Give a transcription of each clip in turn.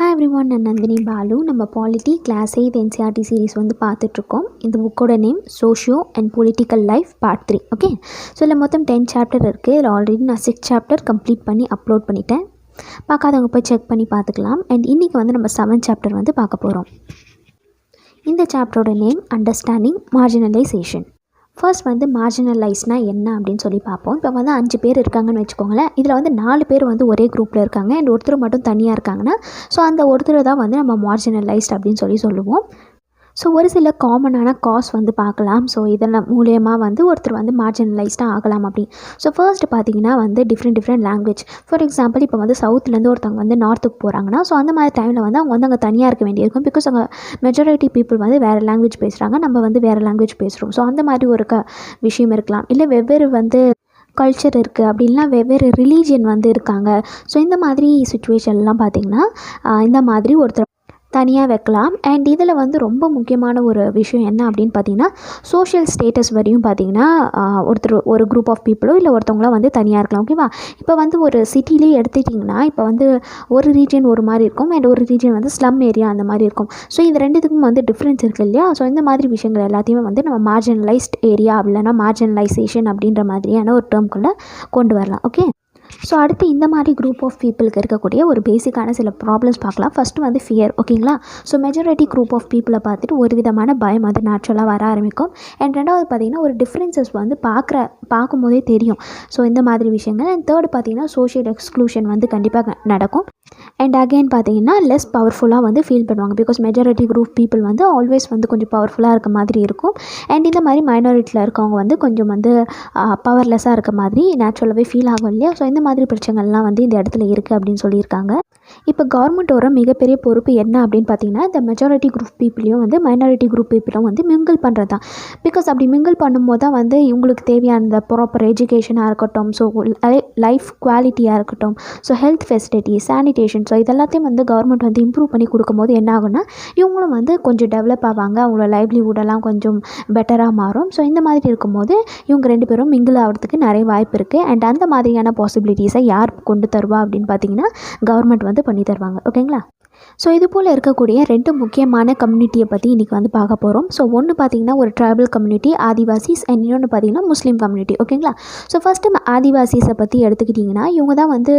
Hi everyone, நான் நந்தினி பாலு. நம்ம polity class 8 NCERT series வந்து பார்த்துட்ருக்கோம். இந்த புக்கோட name socio and political life part 3. Okay, so இதில் மொத்தம் 10 சாப்டர் இருக்குது. இதில் ஆல்ரெடி நான் 6 சாப்டர் கம்ப்ளீட் பண்ணி அப்லோட் பண்ணிட்டேன். பார்க்காதவங்க போய் செக் பண்ணி பார்த்துக்கலாம். அண்ட் இன்றைக்கி வந்து நம்ம 7 சாப்டர் வந்து பார்க்க போகிறோம். இந்த சாப்டரோட நேம் அண்டர்ஸ்டாண்டிங் மார்ஜினலைசேஷன். ஃபர்ஸ்ட் வந்து மார்ஜினலைஸ்னால் என்ன அப்படின்னு சொல்லி பார்ப்போம். இப்போ வந்து 5 பேர் இருக்காங்கன்னு வச்சுக்கோங்களேன். இதில் வந்து 4 பேர் வந்து ஒரே குரூப்பில் இருக்காங்க அண்ட் ஒருத்தர் மட்டும் தனியாக இருக்காங்கன்னா, ஸோ அந்த ஒருத்தர் தான் வந்து நம்ம மார்ஜினலைஸ்ட் அப்படின்னு சொல்லுவோம். ஸோ ஒரு சில காமனான காஸ் வந்து பார்க்கலாம். ஸோ இதெல்லாம் மூலியமாக வந்து ஒருத்தர் வந்து மார்ஜினலைஸ்டாக ஆகலாம் அப்படின்னு. ஸோ ஃபர்ஸ்ட் பார்த்தீங்கன்னா வந்து டிஃப்ரெண்ட் லாங்குவேஜ். ஃபார் எக்ஸாம்பிள் இப்போ வந்து சவுத்துலேருந்து ஒருத்தவங்க வந்து நார்த்துக்கு போகிறாங்கன்னா, ஸோ அந்த மாதிரி டைமில் வந்து அவங்க வந்து அங்கே தனியாக இருக்க வேண்டியிருக்கும். பிகாஸ் அங்கே மெஜாரிட்டி பீப்புள் வந்து வேறு லாங்குவேஜ் பேசுகிறாங்க, நம்ம வந்து வேறு லாங்குவேஜ் பேசுகிறோம். ஸோ அந்த மாதிரி ஒரு விஷயம் இருக்கலாம். இல்லை வெவ்வேறு வந்து கல்ச்சர் இருக்குது அப்படின்னா வெவ்வேறு ரிலீஜியன் வந்து இருக்காங்க. ஸோ இந்த மாதிரி சுச்சுவேஷன்லாம் பார்த்திங்கன்னா இந்த மாதிரி ஒருத்தர் தனியாக வைக்கலாம். அண்ட் இதில் வந்து ரொம்ப முக்கியமான ஒரு விஷயம் என்ன அப்படின்னு பார்த்தீங்கன்னா, சோஷியல் ஸ்டேட்டஸ் வரையும் பார்த்திங்கன்னா ஒருத்தர் ஒரு குரூப் ஆஃப் பீப்புளோ இல்லை ஒருத்தவங்களோ வந்து தனியாக இருக்கலாம். ஓகேவா? இப்போ வந்து ஒரு சிட்டிலே எடுத்துட்டிங்கன்னா, இப்போ வந்து ஒரு ரீஜன் ஒரு மாதிரி இருக்கும் அண்ட் ஒரு ரீஜன் வந்து ஸ்லம் ஏரியா அந்த மாதிரி இருக்கும். ஸோ இந்த ரெண்டுத்துக்கும் வந்து டிஃப்ரென்ஸ் இருக்குது இல்லையா? ஸோ இந்த மாதிரி விஷயங்கள் எல்லாத்தையுமே வந்து நம்ம மார்ஜினலைஸ்ட் ஏரியா இல்லைனா மார்ஜினலைசேஷன் அப்படின்ற மாதிரியான ஒரு டேர்ம்குள்ளே கொண்டு வரலாம். ஓகே, ஸோ அடுத்து இந்த மாதிரி குரூப் ஆஃப் பீப்புளுக்கு இருக்கக்கூடிய ஒரு பேசிக்கான சில ப்ராப்ளம்ஸ் பார்க்கலாம். ஃபஸ்ட்டு வந்து ஃபியர். ஓகேங்களா? ஸோ மெஜாரிட்டி குரூப் ஆஃப் பீப்புளை பார்த்துட்டு ஒரு விதமான பயம் வந்து நேச்சுரலாக வர ஆரம்பிக்கும். அண்ட் ரெண்டாவது பார்த்திங்கன்னா ஒரு டிஃப்ரென்சஸ் வந்து பார்க்கும்போதே தெரியும். ஸோ இந்த மாதிரி விஷயங்கள். அண்ட் தேர்டு பார்த்திங்கன்னா சோஷியல் எக்ஸ்க்ளூஷன் வந்து கண்டிப்பாக நடக்கும். அண்ட் அகெயின் பார்த்திங்கன்னா லெஸ் பவர்ஃபுல்லாக வந்து ஃபீல் பண்ணுவாங்க. பிகாஸ் மெஜாரிட்டி குரூப் பீப்புள் வந்து ஆல்வேஸ் வந்து கொஞ்சம் பவர்ஃபுல்லாக இருக்க மாதிரி இருக்கும். அண்ட் இந்த மாதிரி மைனாரிட்டியில் இருக்கவங்க வந்து கொஞ்சம் வந்து பவர்லெஸ்ஸாக இருக்க மாதிரி நேச்சுரலாகவே ஃபீல் ஆகும் இல்லையா? ஸோ இந்த மாதிரி பிரச்சனைகள்லாம் வந்து இந்த இடத்துல இருக்குது அப்படின்னு சொல்லியிருக்காங்க. இப்போ கவர்மெண்ட்டோட மிகப்பெரிய பொறுப்பு என்ன அப்படின்னு பார்த்தீங்கன்னா, இந்த மெஜாரிட்டி குரூப் பீப்புளையும் வந்து மைனாரிட்டி குரூப் பீப்புளும் வந்து மிங்கிள் பண்ணுறது தான். பிகாஸ் அப்படி மிங்கிள் பண்ணும்போது தான் வந்து இவங்களுக்கு தேவையான இந்த ப்ராப்பர் எஜுகேஷனாக இருக்கட்டும், ஸோ லைஃப் குவாலிட்டியாக இருக்கட்டும், so health facility, sanitation, so இதெல்லாத்தையும் வந்து கவர்மெண்ட் வந்து இம்ப்ரூவ் பண்ணி கொடுக்கும்போது என்ன ஆகும்னா, இவங்களும் வந்து கொஞ்சம் டெவலப் ஆவாங்க, அவங்களோட லைவ்லிஹுட்டெல்லாம் கொஞ்சம் பெட்டராக மாறும். ஸோ இந்த மாதிரி இருக்கும்போது இவங்க 2 பேரும் மிங்கிள் ஆகிறதுக்கு நிறைய வாய்ப்பு இருக்குது. அண்ட் அந்த மாதிரியான பாசிபிலிட்டிஸை யார் கொண்டு தருவா அப்படின்னு பார்த்தீங்கன்னா, கவர்மெண்ட் வந்து பண்ணி தருவாங்க. ஓகேங்களா? ஸோ இது போல் இருக்கக்கூடிய 2 முக்கியமான கம்யூனிட்டியை பற்றி இன்றைக்கி வந்து பார்க்க போகிறோம். ஸோ ஒன்று பார்த்திங்கன்னா ஒரு ட்ரைபல் கம்யூனிட்டி ஆதிவாசிஸ் அண்ட் இன்னொன்று பார்த்திங்கன்னா முஸ்லீம் கம்யூனிட்டி. ஓகேங்களா? ஸோ ஃபஸ்ட்டு ஆதிவாசிஸை பற்றி எடுத்துக்கிட்டிங்கன்னா, இவங்க தான் வந்து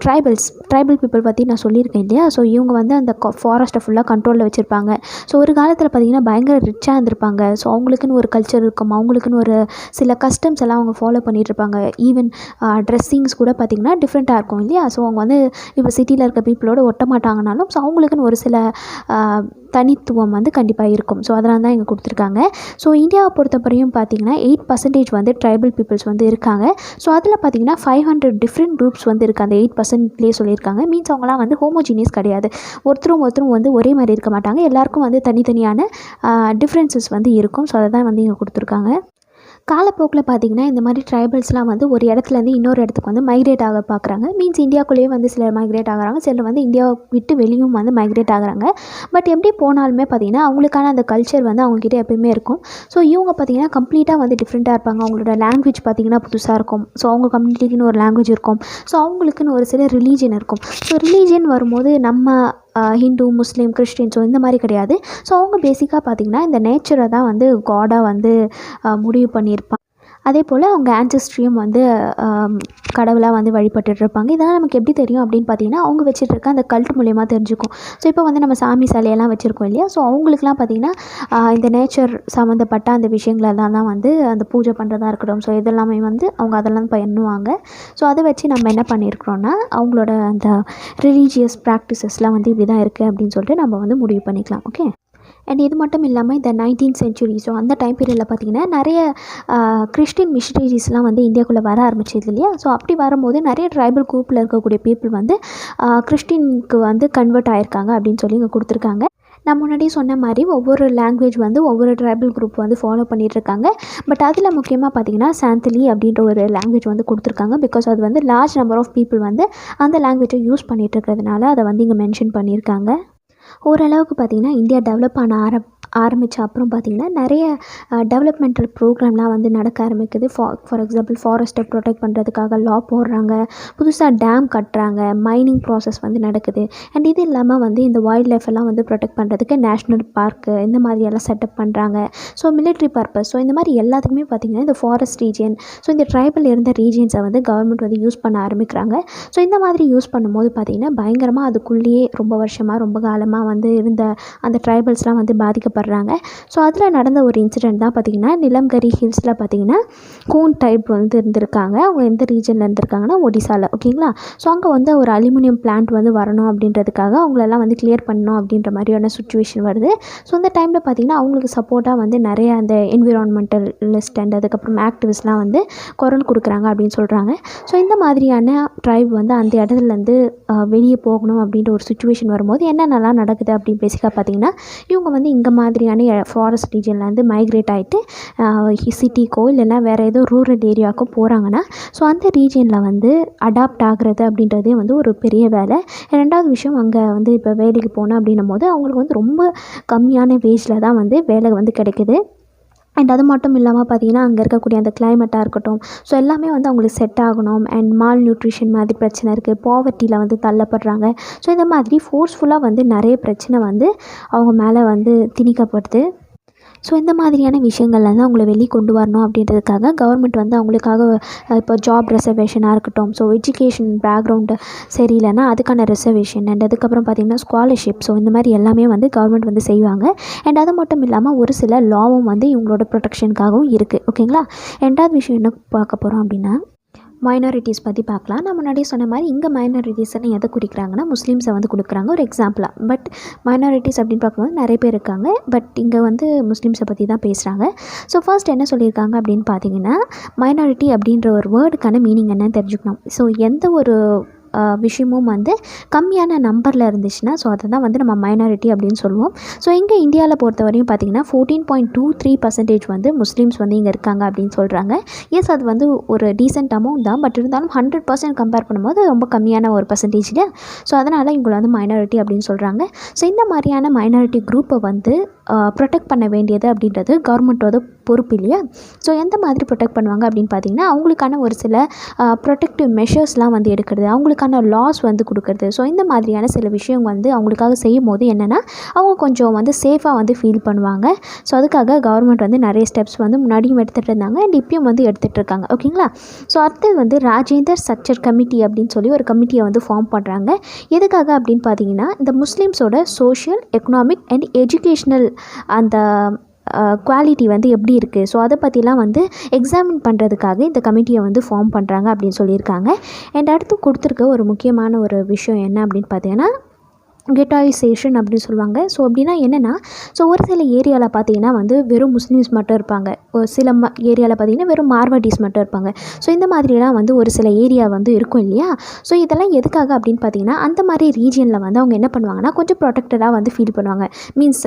ட்ரைபல் பீப்புள் பற்றி நான் சொல்லியிருக்கேன் இல்லையா? ஸோ இவங்க வந்து அந்த ஃபாரஸ்ட்டை ஃபுல்லாக கண்ட்ரோலில் வச்சுருப்பாங்க. ஸோ ஒரு காலத்தில் பார்த்திங்கன்னா பயங்கர ரிச்சாக இருந்திருப்பாங்க. ஸோ அவங்களுக்குன்னு ஒரு கல்ச்சர் இருக்கும், அவங்களுக்குன்னு ஒரு சில கஸ்டம்ஸ் எல்லாம் அவங்க ஃபாலோ பண்ணிகிட்ருப்பாங்க. ஈவன் ட்ரெஸ்ஸிங்ஸ் கூட பார்த்திங்கன்னா டிஃப்ரெண்ட்டாக இருக்கும் இல்லையா? ஸோ அவங்க வந்து இப்போ சிட்டியில் இருக்க பீப்புளோட ஒட்ட மாட்டாங்கனாலும் ஸோ அவங்களுக்குன்னு ஒரு சில தனித்துவம் வந்து கண்டிப்பாக இருக்கும். ஸோ அதனால தான் இங்கே கொடுத்துருக்காங்க. ஸோ இந்தியாவை பொறுத்தவரையும் பார்த்திங்கன்னா 8% வந்து ட்ரைபல் பீப்புள்ஸ் வந்து இருக்காங்க. ஸோ அதில் பார்த்திங்கன்னா 500 டிஃப்ரெண்ட் குரூப்ஸ் வந்து இருக்குது. அந்த 8%லேயே சொல்லியிருக்காங்க. மீன்ஸ் அவங்களாம் வந்து ஹோமோஜீனியஸ் கிடையாது. ஒருத்தரும் வந்து ஒரே மாதிரி இருக்க மாட்டாங்க. எல்லாருக்கும் வந்து தனித்தனியான டிஃப்ரென்சஸ் வந்து இருக்கும். ஸோ அதை தான் வந்து இங்கே கொடுத்துருக்காங்க. காலப்போக்கில் பார்த்திங்கன்னா இந்த மாதிரி ட்ரைபல்ஸ்லாம் வந்து ஒரு இடத்துலேருந்து இன்னொரு இடத்துக்கு வந்து மைக்ரேட் ஆக பார்க்குறாங்க. மீன்ஸ் இந்தியாக்குள்ளேயே வந்து சிலர் மைக்ரேட் ஆகிறாங்க, சிலர் வந்து இந்தியாவை விட்டு வெளியும் வந்து மைக்ரேட் ஆகிறாங்க. பட் எப்படி போனாலுமே பார்த்திங்கன்னா அவங்களுக்கான அந்த கல்ச்சர் வந்து அவங்கக்கிட்ட எப்பயுமே இருக்கும். ஸோ இவங்க பார்த்திங்கன்னா கம்ப்ளீட்டாக வந்து டிஃப்ரெண்ட்டாக இருப்பாங்க. அவங்களோட லாங்குவேஜ் பார்த்திங்கன்னா புதுசாக இருக்கும். ஸோ அவங்க கம்யூனிட்டிக்குன்னு ஒரு லாங்குவேஜ் இருக்கும். ஸோ அவங்களுக்குன்னு ஒரு சில ரிலீஜன் இருக்கும். ஸோ ரிலீஜன் வரும்போது நம்ம ஹிந்து, முஸ்லீம், கிறிஸ்டின் ஸோ இந்த மாதிரி கிடையாது. ஸோ அவங்க பேசிக்காக பார்த்திங்கன்னா இந்த நேச்சரை தான் வந்து காடாக வந்து முடிவு பண்ணியிருப்பாங்க. அதே போல் அவங்க ஆன்செஸ்ட்ரியும் வந்து கடவுளாக வந்து வழிபட்டுருப்பாங்க. இதெல்லாம் நமக்கு எப்படி தெரியும் அப்படின்னு பார்த்தீங்கன்னா, அவங்க வச்சுட்டு இருக்க அந்த கல்ட் மூலியமாக தெரிஞ்சுக்கும். ஸோ இப்போ வந்து நம்ம சாமி சிலையெல்லாம் வச்சுருக்கோம் இல்லையா? ஸோ அவங்களுக்குலாம் பார்த்திங்கன்னா இந்த நேச்சர் சம்மந்தப்பட்ட அந்த விஷயங்களெல்லாம் தான் வந்து அந்த பூஜை பண்ணுறதா இருக்கட்டும், ஸோ இதெல்லாமே வந்து அவங்க அதெல்லாம் பண்ணுவாங்க. ஸோ அதை வச்சு நம்ம என்ன பண்ணியிருக்கிறோன்னா, அவங்களோட அந்த ரிலீஜியஸ் ப்ராக்டிசஸ்லாம் வந்து இப்படி தான் இருக்குது அப்படின்னு சொல்லிட்டு நம்ம வந்து முடிவு பண்ணிக்கலாம். ஓகே, அண்ட் இது மட்டும் இல்லாமல் இந்த 19th century ஸோ அந்த டைம் பீரியடில் பார்த்திங்கன்னா நிறைய கிறிஸ்டின் மிஷனரிஸ்லாம் வந்து இந்தியாவுக்குள்ளே வர ஆரம்பிச்சது இல்லையா? ஸோ அப்படி வரும்போது நிறைய ட்ரைபல் குரூப்பில் இருக்கக்கூடிய பீப்புள் வந்து கிறிஸ்டினுக்கு வந்து கன்வெர்ட் ஆகிருக்காங்க அப்படின்னு சொல்லி இங்கே கொடுத்துருக்காங்க. நான் முன்னாடியே சொன்ன மாதிரி ஒவ்வொரு லாங்குவேஜ் வந்து ஒவ்வொரு ட்ரைபல் குரூப் வந்து ஃபாலோ பண்ணிகிட்ருக்காங்க. பட் அதில் முக்கியமாக பார்த்திங்கன்னா சாந்தலி அப்படின்ற ஒரு லாங்குவேஜ் வந்து கொடுத்துருக்காங்க. பிகாஸ் அது வந்து லார்ஜ் நம்பர் ஆஃப் பீப்புள் வந்து அந்த லாங்குவேஜை யூஸ் பண்ணிகிட்டு இருக்கிறதுனால அதை வந்து இங்கே மென்ஷன் பண்ணியிருக்காங்க. ஓரளவுக்கு பார்த்திங்கன்னா இந்தியா டெவலப் ஆரம்பித்த அப்புறம் பார்த்திங்கன்னா நிறைய டெவலப்மெண்டல் ப்ரோக்ராம்லாம் வந்து நடக்க ஆரம்பிக்குது. ஃபார் எக்ஸாம்பிள் ஃபாரஸ்ட்டை ப்ரொடெக்ட் பண்ணுறதுக்காக லா போடுறாங்க, புதுசாக டேம் கட்டுறாங்க, மைனிங் ப்ராசஸ் வந்து நடக்குது. அண்ட் இது இல்லாமல் வந்து இந்த வைல்ட் லைஃப் எல்லாம் வந்து ப்ரொடெக்ட் பண்ணுறதுக்கு நேஷ்னல் பார்க்கு இந்த மாதிரியெல்லாம் செட்டப் பண்ணுறாங்க. ஸோ மிலிட்ரி பர்பஸ், ஸோ இந்த மாதிரி எல்லாத்துக்குமே பார்த்திங்கன்னா இந்த ஃபாரஸ்ட் ரீஜியன், ஸோ இந்த ட்ரைபல் இருந்த ரீஜியன்ஸை வந்து கவர்மெண்ட் வந்து யூஸ் பண்ண ஆரம்பிக்கிறாங்க. ஸோ இந்த மாதிரி யூஸ் பண்ணும்போது பார்த்திங்கன்னா பயங்கரமாக அதுக்குள்ளேயே ரொம்ப வருஷமாக ரொம்ப காலமாக வந்து இருந்த அந்த ட்ரைபல்ஸ்லாம் வந்து பாதிக்கப்படுறாங்க. ஸோ அதில் நடந்த ஒரு இன்சிடெண்ட் தான் பார்த்திங்கன்னா நிலம்கரி ஹில்ஸில் பார்த்திங்கன்னா கூன் டைப் வந்து இருந்திருக்காங்க. அவங்க எந்த ரீஜனில் இருந்திருக்காங்கன்னா ஒடிசாவில். ஓகேங்களா. ஸோ அங்கே வந்து ஒரு அலுமினியம் பிளான்ட் வந்து வரணும் அப்படின்றதுக்காக அவங்களெல்லாம் வந்து கிளியர் பண்ணணும் அப்படின்ற மாதிரியான சுச்சுவேஷன் வருது. ஸோ அந்த டைமில் பார்த்திங்கன்னா அவங்களுக்கு சப்போர்ட்டாக வந்து நிறைய அந்த என்விரான்மெண்டலிஸ்ட் அண்ட் அதுக்கப்புறம் ஆக்டிவிஸ்ட்லாம் வந்து குரல் கொடுக்குறாங்க அப்படின்னு சொல்கிறாங்க. ஸோ இந்த மாதிரியான ட்ரைப் வந்து அந்த இடத்துலேருந்து வெளியே போகணும் அப்படின்ற ஒரு சுச்சுவேஷன் வரும்போது என்னென்னலாம் நடக்குது அப்படின்னு பேசிக்காக பார்த்திங்கன்னா இவங்க வந்து இங்கே மாதிரியான ஃபாரஸ்ட் ரீஜனில் வந்து மைக்ரேட் ஆகிட்டு சிட்டிக்கோ இல்லைன்னா வேறு ஏதோ ரூரல் ஏரியாவுக்கோ போகிறாங்கன்னா ஸோ அந்த ரீஜனில் வந்து அடாப்ட் ஆகிறது அப்படின்றதே வந்து ஒரு பெரிய வேலை. ரெண்டாவது விஷயம், அங்கே வந்து இப்போ வேலைக்கு போனோம் அப்படின்னும் போது அவங்களுக்கு வந்து ரொம்ப கம்மியான வேஜில் தான் வந்து வேலை வந்து கிடைக்குது. அண்ட் அது மட்டும் இல்லாமல் பார்த்திங்கன்னா அங்கே இருக்கக்கூடிய அந்த கிளைமேட்டாக இருக்கட்டும், ஸோ எல்லாமே வந்து அவங்களுக்கு செட் ஆகணும். அண்ட் மால் நியூட்ரிஷன் மாதிரி பிரச்சனை இருக்குது, பாவர்ட்டியில் வந்து தள்ளப்படுறாங்க. ஸோ இந்த மாதிரி ஃபோர்ஸ்ஃபுல்லாக வந்து நிறைய பிரச்சனை வந்து அவங்க மேலே வந்து திணிக்கப்படுது. ஸோ இந்த மாதிரியான விஷயங்கள்லேருந்து அவங்கள வெளியே கொண்டு வரணும் அப்படின்றதுக்காக கவர்மெண்ட் வந்து அவங்களுக்காக இப்போ ஜாப் ரிசர்வேஷனாக இருக்கட்டும், ஸோ எஜுகேஷன் பேக்ரவுண்டு சரியில்லைன்னா அதுக்கான ரிசர்வேஷன் அண்ட் அதுக்கப்புறம் பார்த்திங்கன்னா ஸ்காலர்ஷிப், ஸோ இந்த மாதிரி எல்லாமே வந்து கவர்மெண்ட் வந்து செய்வாங்க. அண்ட் அது மட்டும் இல்லாமல் ஒரு சில லாவும் வந்து இவங்களோட ப்ரொடெக்ஷனுக்காகவும் இருக்குது. ஓகேங்களா. ரெண்டாவது விஷயம் என்ன பார்க்க போகிறோம் அப்படின்னா மைனாரிட்டிஸ் பற்றி பார்க்கலாம். நான் முன்னாடியே சொன்ன மாதிரி இங்கே மைனாரிட்டிஸ்ன்னு எதை குறிக்கிறாங்கன்னா முஸ்லீம்ஸை வந்து கொடுக்குறாங்க ஒரு எக்ஸாம்பிளாக. பட் மைனாரிட்டிஸ் அப்படின்னு பார்க்கும்போது நிறைய பேர் இருக்காங்க. பட் இங்கே வந்து முஸ்லீம்ஸை பற்றி தான் பேசுகிறாங்க. ஸோ ஃபர்ஸ்ட் என்ன சொல்லியிருக்காங்க அப்படின்னு பார்த்தீங்கன்னா மைனாரிட்டி அப்படின்ற ஒரு வேர்டுக்கான மீனிங் என்னன்னு தெரிஞ்சுக்கணும். ஸோ எந்த ஒரு விஷயமும் வந்து கம்மியான நம்பரில் இருந்துச்சுன்னா ஸோ அதை தான் வந்து நம்ம மைனாரிட்டி அப்படின்னு சொல்லுவோம். ஸோ இங்கே இந்தியாவில் பொறுத்த வரையும் பார்த்திங்கன்னா 14.23% வந்து முஸ்லீம்ஸ் வந்து இங்கே இருக்காங்க அப்படின்னு சொல்கிறாங்க. எஸ், அது வந்து ஒரு டீசென்ட் அமௌண்ட் தான். பட் இருந்தாலும் 100% கம்பேர் பண்ணும்போது ரொம்ப கம்மியான ஒரு பர்சன்டேஜில். ஸோ அதனால் இவங்களை வந்து மைனாரிட்டி அப்படின்னு சொல்கிறாங்க. ஸோ இந்த மாதிரியான மைனாரிட்டி குரூப்பை வந்து ப்ரொடெக்ட் பண்ண வேண்டியது அப்படின்றது கவர்மெண்ட்டோட பொறுப்பு இல்லையா. ஸோ எந்த மாதிரி ப்ரொடெக்ட் பண்ணுவாங்க அப்படின்னு பார்த்திங்கன்னா அவங்களுக்கான ஒரு சில ப்ரொடெக்டிவ் மெஷர்ஸ்லாம் வந்து எடுக்கிறது, அவங்களுக்கான லாஸ் வந்து கொடுக்குறது. ஸோ இந்த மாதிரியான சில விஷயம் வந்து அவங்களுக்காக செய்யும் போது என்னென்னா அவங்க கொஞ்சம் வந்து சேஃபாக வந்து ஃபீல் பண்ணுவாங்க. ஸோ அதுக்காக கவர்மெண்ட் வந்து நிறைய ஸ்டெப்ஸ் வந்து முன்னாடியும் எடுத்துகிட்டு இருந்தாங்க அண்ட் இப்பயும் வந்து எடுத்துகிட்டு இருக்காங்க. ஓகேங்களா. ஸோ அடுத்தது வந்து ராஜேந்தர் சச்சர் கமிட்டி அப்படின்னு சொல்லி ஒரு கமிட்டியை வந்து ஃபார்ம் பண்ணுறாங்க. எதுக்காக அப்படின்னு பார்த்தீங்கன்னா இந்த முஸ்லீம்ஸோட சோஷியல், எக்கனாமிக் அண்ட் எஜுகேஷ்னல் அந்த குவாலிட்டி வந்து எப்படி இருக்குது, ஸோ அதை பற்றிலாம் வந்து எக்ஸாமின் பண்ணுறதுக்காக இந்த கமிட்டியை வந்து ஃபார்ம் பண்ணுறாங்க அப்படின்னு சொல்லியிருக்காங்க. அண்ட் அடுத்து கொடுத்துருக்க ஒரு முக்கியமான ஒரு விஷயம் என்ன அப்படின்னு பார்த்தீங்கன்னா கெட்டாயிசேஷன் அப்படின்னு சொல்லுவாங்க. ஸோ அப்படின்னா என்னென்னா ஸோ ஒரு சில ஏரியாவில் பார்த்தீங்கன்னா வந்து வெறும் முஸ்லீம்ஸ் மட்டும் இருப்பாங்க, ஒரு சில ஏரியாவில் பார்த்தீங்கன்னா வெறும் மார்வாடிஸ் மட்டும் இருப்பாங்க. ஸோ இந்த மாதிரிலாம் வந்து ஒரு சில ஏரியா வந்து இருக்கும் இல்லையா. ஸோ இதெல்லாம் எதுக்காக அப்படின்னு பார்த்தீங்கன்னா அந்த மாதிரி ரீஜியனில் வந்து அவங்க என்ன பண்ணுவாங்கன்னா கொஞ்சம் ப்ரொடெக்டடாக வந்து ஃபீல் பண்ணுவாங்க. மீன்ஸ்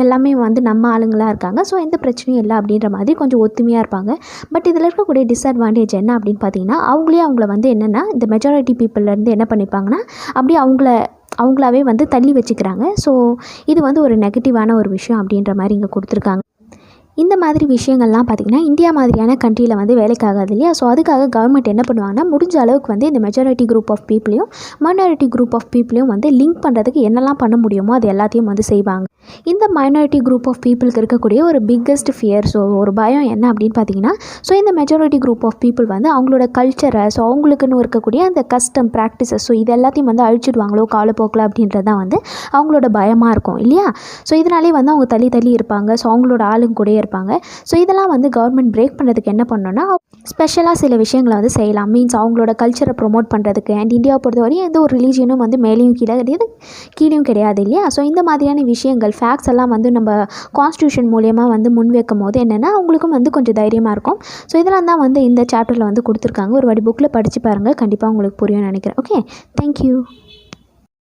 எல்லாமே வந்து நம்ம ஆளுங்களாக இருக்காங்க, ஸோ எந்த பிரச்சனையும் இல்லை அப்படின்ற மாதிரி கொஞ்சம் ஒத்துமையாக இருப்பாங்க. பட் இதில் இருக்கக்கூடிய டிஸ்அட்வான்டேஜ் என்ன அப்படின்னு பார்த்தீங்கன்னா அவங்கள வந்து என்னென்னா இந்த மெஜாரிட்டி பீப்புள்லேருந்து என்ன பண்ணிப்பாங்கன்னா அப்படியே அவங்களாவே வந்து தள்ளி வச்சுக்கிறாங்க. ஸோ இது வந்து ஒரு நெகட்டிவான ஒரு விஷயம் அப்படின்ற மாதிரி இங்கே கொடுத்துருக்காங்க. இந்த மாதிரி விஷயங்கள்லாம் பார்த்திங்கன்னா இந்தியா மாதிரியான கண்ட்ரியில் வந்து வேலைக்காகாது இல்லையா. ஸோ அதுக்காக கவர்மெண்ட் என்ன பண்ணுவாங்கன்னா முடிஞ்ச அளவுக்கு வந்து இந்த மெஜாரிட்டி குரூப் ஆஃப் பீப்புளையும் மைனாரிட்டி குரூப் ஆஃப் பீப்புளையும் வந்து லிங்க் பண்ணுறதுக்கு என்னெல்லாம் பண்ண முடியுமோ அது எல்லாத்தையும் வந்து செய்வாங்க. இந்த மைனாரிட்டி குரூப் ஆஃப் பீப்புளுக்கு இருக்கக்கூடிய ஒரு பிக்கஸ்ட் ஃபியர், ஸோ ஒரு பயம் என்ன அப்படின்னு பார்த்தீங்கன்னா ஸோ இந்த மெஜாரிட்டி குரூப் ஆஃப் பீப்புள் வந்து அவங்களோட கல்ச்சரை, ஸோ அவங்களுக்குன்னு இருக்கக்கூடிய அந்த கஸ்டம் ப்ராக்டிசஸ், ஸோ இது எல்லாத்தையும் வந்து அழிச்சிடுவாங்களோ காலப்போக்கில் அப்படின்றது தான் வந்து அவங்களோட பயமாக இருக்கும் இல்லையா. ஸோ இதனாலே வந்து அவங்க தள்ளி இருப்பாங்க. ஸோ அவங்களோட ஆளுங்க கூட இருப்பாங்க. ஸோ இதெல்லாம் வந்து கவர்மெண்ட் பிரேக் பண்ணுறதுக்கு என்ன பண்ணணும்னா ஸ்பெஷலாக சில விஷயங்களை வந்து செய்யலாம். மீன்ஸ் அவங்களோட கல்ச்சரை ப்ரொமோட் பண்ணுறதுக்கு. அண்ட் இந்தியாவை பொறுத்தவரையும் எந்த ஒரு ரிலீஜியனும் வந்து மேலேயும் கீழேயும் கிடையாது இல்லையா. ஸோ இந்த மாதிரியான விஷயங்கள் ஃபேக்ட்ஸ் எல்லாம் வந்து நம்ம கான்ஸ்டியூஷன் மூலியமாக வந்து முன்வைக்கும் போது என்னென்னா அவங்களுக்கும் வந்து கொஞ்சம் தைரியமாக இருக்கும். ஸோ இதெல்லாம் தான் வந்து இந்த சாப்டரில் வந்து கொடுத்துருக்காங்க. ஒரு வாட்டி புக்கில் படித்து பாருங்கள், கண்டிப்பாக உங்களுக்கு புரியும்னு நினைக்கிறேன். Okay, thank you.